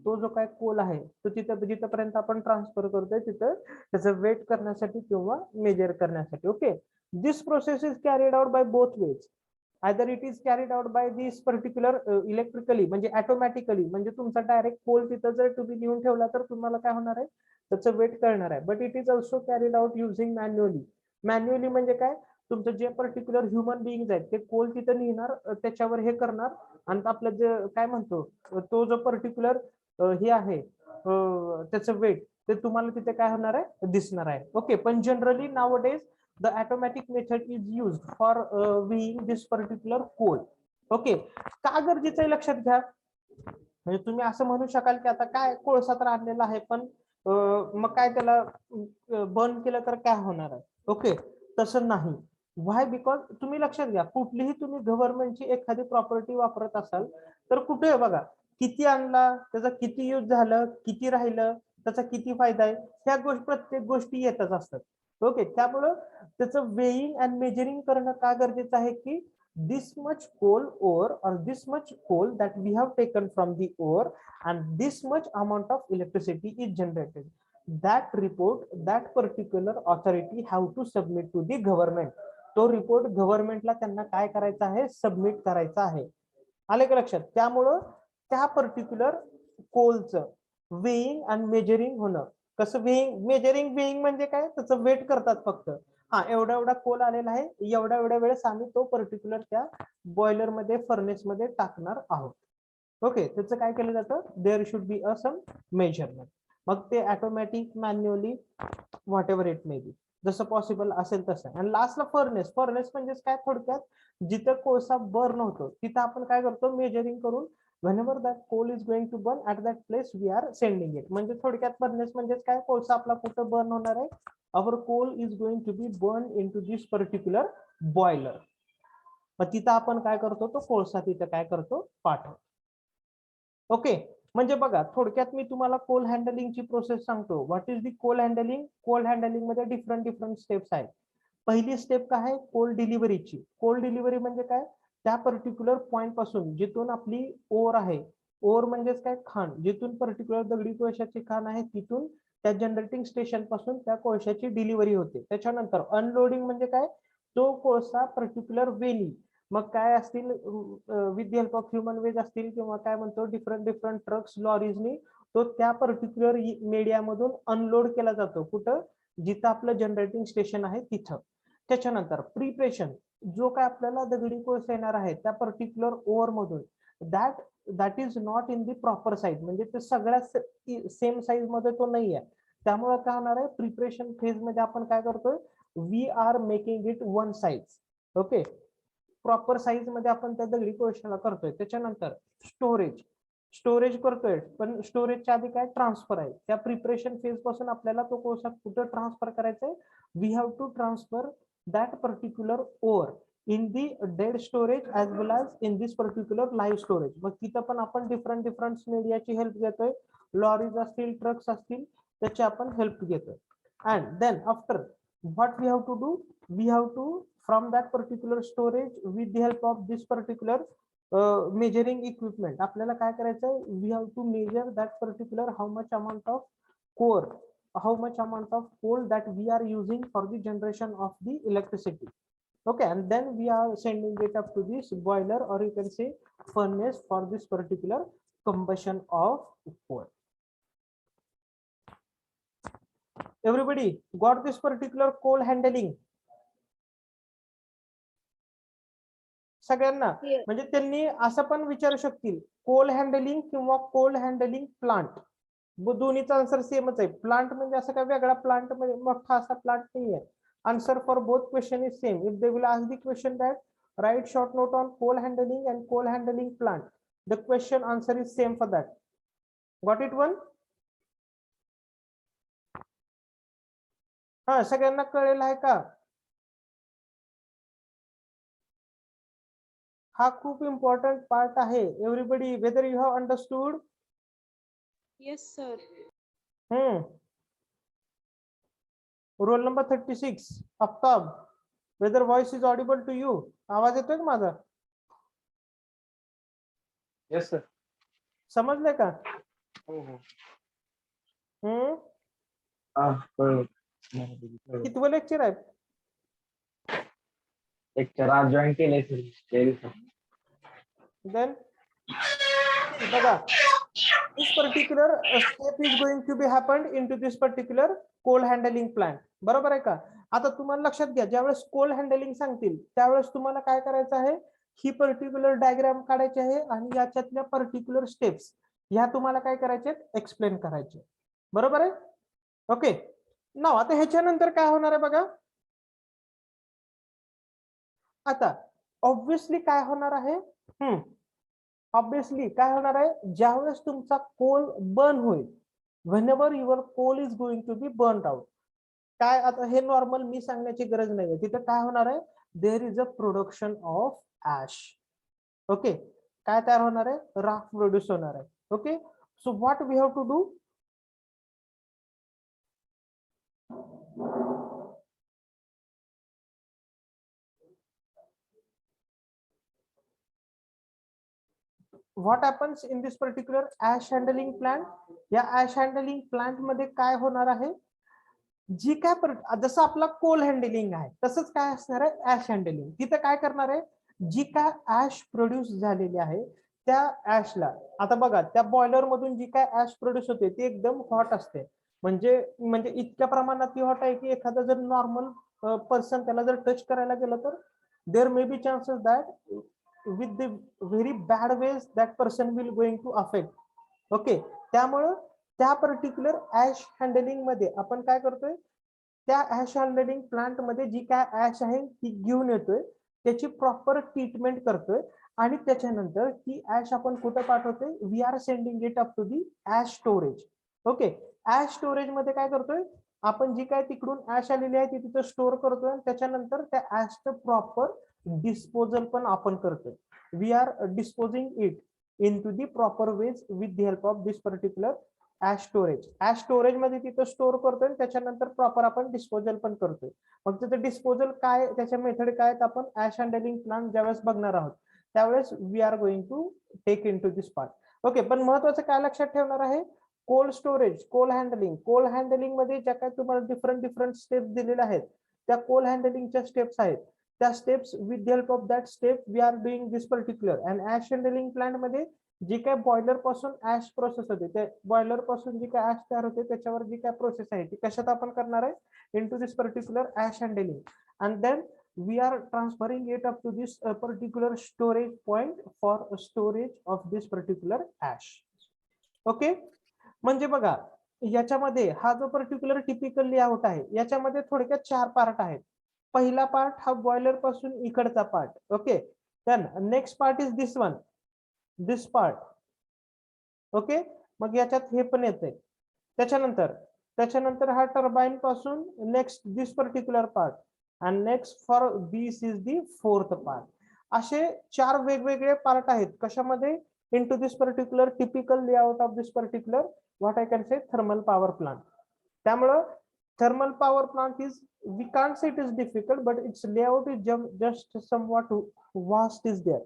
तो जो काय कोल आहे तो तिथं जिथपर्यंत आपण ट्रान्सफर करतोय तिथं त्याचं वेट करण्यासाठी किंवा मेजर करण्यासाठी. Okay, this process is carried out by both ways. Either it is carried out by this particular electrically, म्हणजे ऑटोमॅटिकली, म्हणजे तुमचा डायरेक्ट कोल तिथं जर तुम्ही नेऊन ठेवला तर तुम्हाला काय होणार आहे, त्याचं वेट करणार आहे. But it is also carried out using manually. Manually म्हणजे काय, तुमचं जे पर्टिक्युलर ह्युमन बिईंग आहेत ते कोल तिथं नेणार, त्याच्यावर हे करणार, आणि आपलं जे काय म्हणतो तो जो पर्टिक्युलर हे आहे त्याचं वेट ते तुम्हाला तिथे काय होणार आहे, दिसणार आहे. ओके, पण generally nowadays the automatic method is use for weighing this particular coal. Okay, का गरजेचं आहे लक्षात घ्या, म्हणजे तुम्ही असं म्हणू शकाल की आता काय कोळसा तर आणलेला आहे पण मग काय त्याला बर्न केलं तर काय होणार आहे. ओके, तसं नाही. व्हाय, बिकॉज तुम्ही लक्षात घ्या, कुठलीही तुम्ही गव्हर्नमेंटची एखादी प्रॉपर्टी वापरत असाल तर कुठे बघा, किती आणला, त्याचा किती यूज झालं, किती राहिलं, त्याचा किती फायदा आहे, ह्या गोष्टी प्रत्येक गोष्टी येतच असतात. ओके, त्यामुळं त्याचं वेईंग अँड मेजरिंग करणं का गरजेचं आहे की this much coal ore or this much coal that we have taken from the ore and this much amount of electricity is generated. That report, that particular authority have to submit to the government. तो रिपोर्ट गव्हर्नमेंटला त्यांना काय करायचा आहे, सबमिट करायचा आहे. आले का लक्षात. त्यामुळं त्या पर्टिक्युलर कोलचं वेईंग आणि मेजरिंग होणं. कसं वेईंग, मेजरिंग, वेईंग म्हणजे काय, त्याचं वेट करतात फक्त. हा एवढा एवढा कोल आलेला आहे, एवढ्या एवढ्या वेळेस आम्ही तो पर्टिक्युलर त्या बॉयलर मध्ये फर्नेस मध्ये टाकणार आहोत. ओके, त्याचं काय केलं जातं, there should be a some measurement. मग ते automatic manually whatever it may be, जसं पॉसिबल असेल तसं. आणि लास्टला फर्नेस. फर्नेस म्हणजे काय, थोडक्यात जिथं कोळसा बर्न होतो तिथं आपण काय करतो, मेजरिंग करून whenever that coal is going to burn at that place we are sending it. म्हणजे थोडक्यात फर्नेस म्हणजे काय, कोळसा आपला कुठं बर्न होणार आहे, our coal is going to be burned into this particular boiler. मग तिथं आपण काय करतो, तो कोळसा तिथं काय करतो, पाठवतो. ओके, म्हणजे बघा थोडक्यात मी तुम्हाला कोल हँडलिंगची प्रोसेस सांगतो. What is the coal handling. Coal handling मध्ये डिफरंट स्टेप्स आहेत. पहिली स्टेप काय आहे, कोल डिलिव्हरीची. कोल डिलिव्हरी म्हणजे काय, त्या पर्टिक्युलर पॉइंट पासून जिथून आपली ओर आहे, ओर म्हणजेच काय, खाण, जिथून पर्टिक्युलर दगडी कोळशाची खाण आहे तिथून त्या जनरेटिंग स्टेशन पासून त्या कोळशाची डिलिव्हरी होते. त्याच्यानंतर अनलोडिंग म्हणजे काय, तो कोळसा पर्टिक्युलर वेली, मग काय असतील, with the help of human ways असतील किंवा काय म्हणतो डिफरंट ट्रक्स, लॉरीजनी तो त्या पर्टिक्युलर मीडियामधून अनलोड केला जातो. कुठं, जिथं आपलं जनरेटिंग स्टेशन आहे तिथं. त्याच्यानंतर प्रिपरेशन, जो काय आपल्याला दगडी कोळसा येणार आहे त्या पर्टिक्युलर ओर मधून, that is not in the proper size, म्हणजे ते सगळ्या सेम साईज मध्ये तो नाही आहे. त्यामुळे काय होणार आहे, प्रिपरेशन फेज मध्ये आपण काय करतोय, we are making it one size. Okay, proper size मध्ये आपण त्या दगडी कोळशाला करतोय. त्याच्यानंतर स्टोरेज करतोय, पण स्टोरेजच्या आधी काय, ट्रान्सफर आहे. त्या प्रिपरेशन फेज पासून आपल्याला तो कोळसा कुठं ट्रान्सफर करायचा आहे, we have to transfer that particular or in the dead storage as well as in this particular live storage. मग तिथं पण आपण डिफरंट मीडियाची हेल्प घेतोय, लॉरीज असतील, ट्रक्स असतील, त्याची आपण हेल्प घेतोय. And then after what we have to do, we have to from that particular storage with the help of this particular measuring equipment आपल्याला काय करायचं, we have to measure that particular how much amount of core, how much amount of coal that we are using for the generation of the electricity. Okay, and then we are sending it up to this boiler or you can say furnace for this particular combustion of coal. Everybody got this particular coal handling? सगळ्यांना. Yes. म्हणजे त्यांनी असं पण विचारू शकतील, कोल हँडलिंग किंवा कोल हँडलिंग प्लांट, दोन्हीचा आन्सर सेमच आहे. प्लांट म्हणजे असं काय वेगळा प्लांट म्हणजे मोठा असा प्लांट नाही आहे. Answer for both question is same. If they will ask the question that right short note on coal handling and coal handling plant, the question answer is same for that. Got it one? हा, सगळ्यांना कळेल आहे का? हा खूप इम्पॉर्टंट पार्ट आहे. Everybody, whether you have understood? Yes, sir. Roll number 36 Aftab, whether voice is audible to you? आवाज येतोय का माझा? Yes sir. समजले का? हो हो. कितवं लेक्चर आहे? लेक्चर आज जॉईन केलंय सर. देन बघा, this particular step is going to be happened into this particular coal handling plant. बरोबर आहे का? आता तुम्हाला लक्षात घ्या, ज्यावेळेस कोल हँडलिंग सांगतील त्यावेळेस तुम्हाला काय करायचं आहे, ही पर्टिक्युलर डायग्राम काढायची आहे आणि याच्यातल्या पर्टिक्युलर स्टेप्स ह्या तुम्हाला काय करायचे, एक्सप्लेन करायचे. बरोबर आहे? ओके, नाव आता ह्याच्यानंतर काय होणार आहे बघा. आता ऑब्विसली काय होणार आहे, ऑब्विसली काय होणार आहे, ज्यावेळेस तुमचा कोल बर्न होईल, whenever your coal is going to be burned out, काय आता हे नॉर्मल मी सांगण्याची गरज नाहीये. तिथे काय होणार आहे, there is a production of ash. Okay, काय तयार होणार आहे, राख प्रोड्यूस होणार आहे. Okay, so what we have to do, what happens in this particular ash handling plant? या ash handling plant मध्ये काय होणार आहे, जी काय जसं आपला कोल हँडलिंग आहे तसंच काय असणार आहे, ऍश हँडलिंग. तिथं काय करणार आहे, जी काय ऍश प्रोड्यूस झालेली आहे त्या ऍशला, आता बघा त्या बॉयलर मधून जी काय ऍश प्रोड्यूस होते ती एकदम हॉट असते. म्हणजे इतक्या प्रमाणात ती हॉट आहे की एखादा जर नॉर्मल पर्सन त्याला जर टच करायला गेलं तर there may be chances that with the very bad ways that person will going to affect okay त्यामुळं त्या पर्टिक्युलर ऍश हँडलिंग मध्ये आपण काय करतोय त्या ऍश हँडलिंग प्लांट मध्ये जी काय ऍश आहे ती घेऊन येतोय त्याची प्रॉपर ट्रीटमेंट करतोय आणि त्याच्यानंतर ती ऍश आपण कुठं पाठवतोय we are sending it up to the ash storage okay ash storage मध्ये काय करतोय आपण जी काय तिकडून ऍश आलेली आहे ती तिथं स्टोअर करतोय आणि त्याच्यानंतर त्या ऍशचं प्रॉपर डिस्पोजल पण आपण करतोय we are disposing it in to the proper ways with the help of this particular ash storage मध्ये तिथं स्टोअर करतोय त्याच्यानंतर प्रॉपर आपण डिस्पोजल पण करतोय मग तिथं डिस्पोजल काय त्याच्या मेथड काय आपण ऍश हँडलिंग प्लांट ज्यावेळेस बघणार आहोत त्यावेळेस we are going to take in to this part okay पण महत्वाचं काय लक्षात ठेवणार आहे कोल्ड स्टोरेज कोल्ड हँडलिंग मध्ये ज्या काय तुम्हाला डिफरंट स्टेप्स दिलेल्या आहेत त्या कोल्ड हँडलिंगच्या स्टेप्स आहेत त्या steps with the help of that step we are doing this particular and ash handling plant मध्ये जी काय बॉयलर पासून ऍश प्रोसेस होते त्या बॉयलर पासून जी काय ऍश तयार होते त्याच्यावर जी काय प्रोसेस आहे ती कशात आपण करणार आहे into this particular ash handling and then we are transferring it up to this particular storage point for storage of this particular ash okay म्हणजे बघा याच्यामध्ये हा जो पर्टिक्युलर टिपिकल लेआउट आहे याच्यामध्ये थोडक्यात 4 पार्ट आहेत पहिला पार्ट हा बॉयलर पासून इकडचा part okay then next part is this one this part okay मग याच्यात हे पण येते त्याच्यानंतर हा टर्बाइन पासून next this particular part and next for this is the fourth part असे 4 वेगवेगळे पार्ट आहेत कशामध्ये into this particular typical layout of this particular what I can say thermal power plant त्यामुळे thermal power plant is we can't say it is difficult but its layout is just somewhat vast is there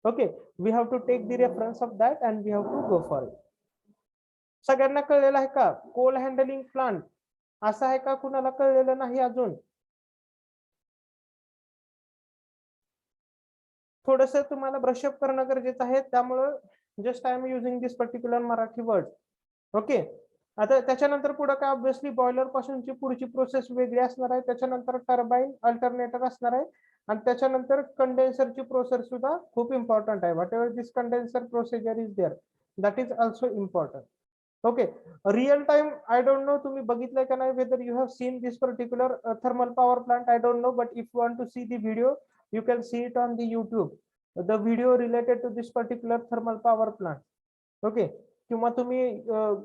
okay we have to take the reference of that and we have to go for it सगळ्यांना कळलेलं आहे का कोल हँडलिंग प्लांट असं आहे का कुणाला कळलेलं नाही अजून थोडस तुम्हाला ब्रशअप करणं गरजेचं आहे त्यामुळं just I am using this particular Marathi word okay आता त्याच्यानंतर पुढे काय ऑब्विसली बॉयलर पासूनची पुढची प्रोसेस वेगळी असणार आहे त्याच्यानंतर टर्बाइन अल्टरनेटर असणार आहे आणि त्याच्यानंतर कंडेन्सरची प्रोसेस सुद्धा खूप इम्पॉर्टंट आहे whatever this condenser procedure is there that is also important okay real time I don't know तुम्ही बघितलंय का नाही whether you have seen this particular thermal power plant I don't know but if you want to see the video you can see it on the YouTube the video related to this particular thermal power plant okay किंवा तुम्ही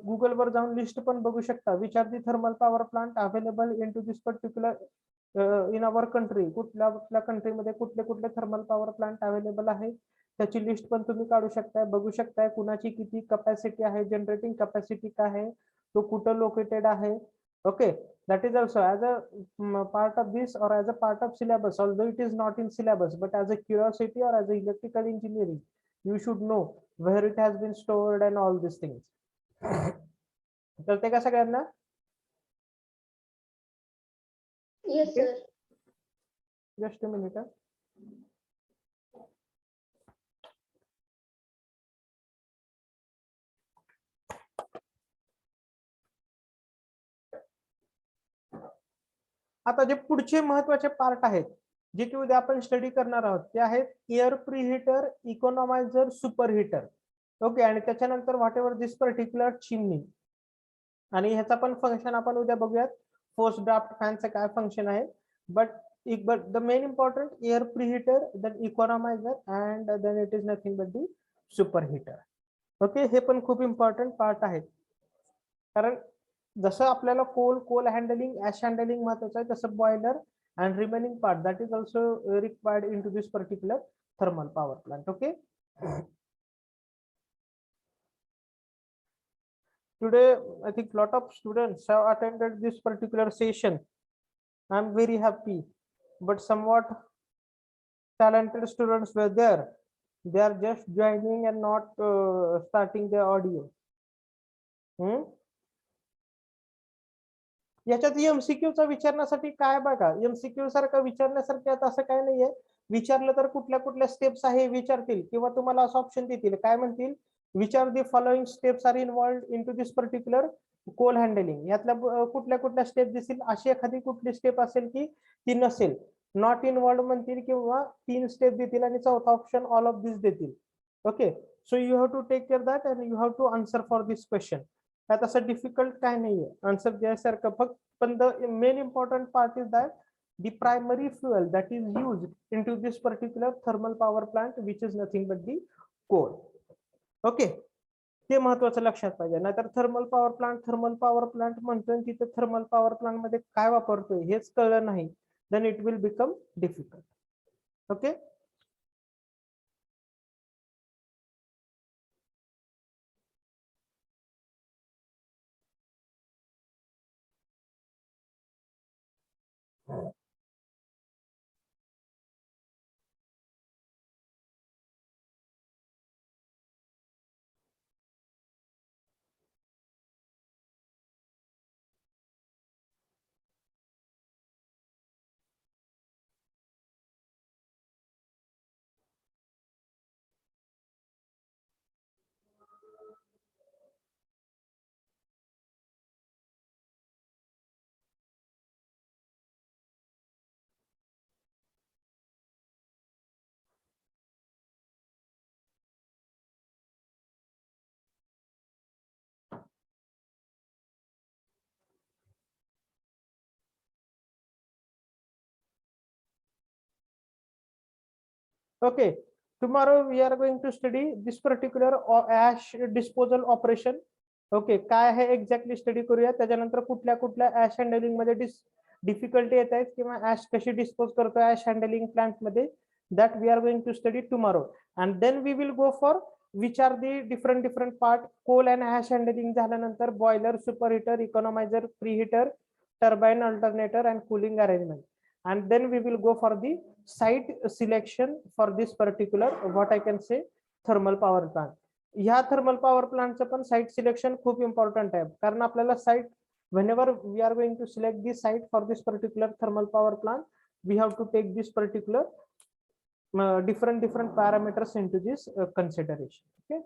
गुगल वर जाऊन लिस्ट पण बघू शकता which are the thermal power plant available into this particular in our country कुठल्या कंट्री मध्ये कुठले थर्मल पॉवर प्लांट अवेलेबल आहे त्याची लिस्ट पण तुम्ही काढू शकताय बघू शकताय कुणाची किती कॅपॅसिटी आहे जनरेटिंग कॅपॅसिटी काय आहे तो कुठं लोकेटेड आहे okay that is also as a part of this or as a part of syllabus although it is not in syllabus but as a curiosity or as a electrical engineering you should know where it has been stored and all these things तर ते का सगळ्यांना Yes, sir. just a minute आता जे पुढचे महत्वाचे पार्ट आहेत जे की उद्या आपण स्टडी करणार आहोत ते आहेत air preheater economiser super heater okay आणि त्याच्यानंतर whatever this particular chimney आणि ह्याचा पण फंक्शन आपण उद्या बघूयात फोर्स ड्राफ्ट फॅनचं काय फंक्शन आहे but the main important air preheater then economiser and then it is nothing but the super heater okay हे पण खूप इम्पॉर्टंट पार्ट आहेत कारण जसं आपल्याला कोल हँडलिंग ऍश हँडलिंग महत्वाचं आहे तसं boiler and remaining part that is also required in to this particular thermal power plant okay today I think lot of students have attended this particular session I'm very happy but somewhat talented students were there they are just joining and not starting their audio याच्यात एमसीक्यू चा विचारण्यासाठी काय बघा एमसीक्यू सारखं विचारण्यासारखं आता असं काय नाहीये विचारलं तर कुठल्या स्टेप्स आहे विचारतील किंवा तुम्हाला असं ऑप्शन देतील काय म्हणतील which are the following steps are involved into this particular coal handling यातल्या कुठल्या कुठल्या स्टेप दिसतील, अशी एखादी कुठली स्टेप असेल की ती नसेल, नॉट इन्वॉल्ड म्हणतील किंवा 3 स्टेप देतील आणि चौथा ऑप्शन ऑल ऑफ दिस देतील. Okay, so you have to take care that and you have to answer for this question. त्यात असं डिफिकल्ट काय नाहीये आन्सर द्यायसारखं, फक्त पण the main important part is that the primary fuel that is used into this particular thermal power plant which is nothing but the coal. Okay, ते महत्वाचं लक्षात पाहिजे. नाहीतर थर्मल पॉवर प्लांट म्हणतोय तिथे थर्मल पॉवर प्लांट मध्ये काय वापरतोय हेच कळलं नाही, then it will become difficult. Okay, okay, tomorrow we are going to study this particular ash disposal operation. Okay, काय आहे एक्झॅक्टली स्टडी करूया. त्याच्यानंतर कुठल्या कुठल्या ऍश हँडलिंग मध्ये डिफिकल्टी येत आहेत किंवा ऍश कशी डिस्पोज करतो ऍश हँडलिंग प्लांट मध्ये, that we are going to study tomorrow. And then we will go for which are the different part. Coal and ash handling झाल्यानंतर boiler, super heater, economiser, preheater, turbine alternator and cooling arrangement. And then we will go for the site selection for this particular what I can say thermal power plant. ह्या थर्मल पॉवर प्लांटचं पण साइट सिलेक्शन खूप इम्पॉर्टंट आहे, कारण आपल्याला site whenever we are going to select the site for this particular thermal power plant, we have to take this particular different parameters into this consideration. Okay.